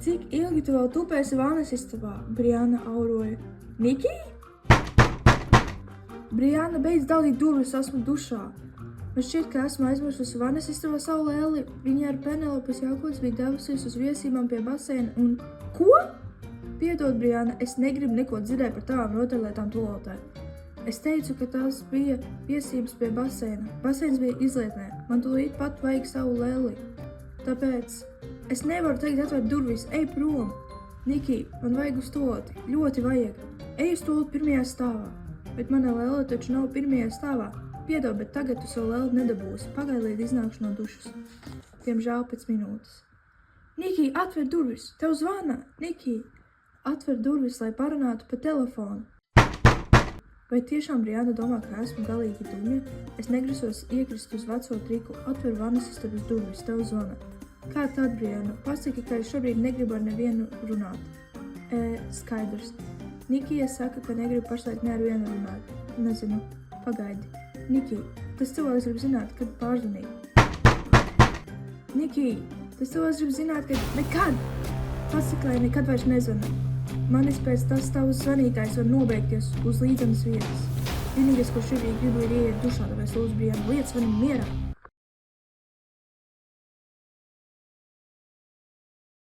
Cik ilgi tu vēl tupēsi vannas istabā? Brianna auroja. Niki? Brianna, beidz daldīt durvis, esmu dušā. Man šķiet, ka esmu aizmirsusi vannas istabā savu lēli. Viņa ar Penelopes Jākots bija devusies uz viesībām pie baseina un... Ko? Piedod, Brianna, es negribu neko dzirdēt par tavām rotaļlietām tualetē. Es teicu, ka tās bija viesības pie baseina. Baseins bija izlietnē. Man tūlīt pat vajag savu lēli. Tāpēc es nevaru tagad atvērt durvis. Ej prom! Niki, man vajag uz tualeti. Ļoti vajag. Ej uz tualeti pirmajā stāvā. Bet mana lēle taču nav pirmajā stāvā. Piedod, bet tagad tu savu lēli nedabūsi. Pagaid līdz iznākšu no dušas. Diemžēl pēc minūtes. Niki, atver durvis! Tev zvana! Niki! Atver durvis, lai parunātu pa telefonu. Vai tiešām Brianna domā, ka esmu galīgi duņa? Es negrasos iekrist uz veco triku. Atver vannas istabas durvis, tev zvana. Kā tad, Brianna? Pasaki, ka es šobrīd negribu ar nevienu runāt. Skaidrs. Nikija saka, ka negribu pašlaik ne ar vienu runāt. Nezinu. Pagaidi. Niki, tas cilvēks grib zināt, kad pārzvanīt. Niki, tas cilvēks grib zināt, kad nekad. Pasaki, lai nekad vairs nezvana. Manis pēc tas tavs zvanītājs var nobeigties uz līdzenas vietas. Vienīgais, ko šobrīd gribu, ir ieiet dušā, tāpēc lūdzu, Brianna, liec manim mierā.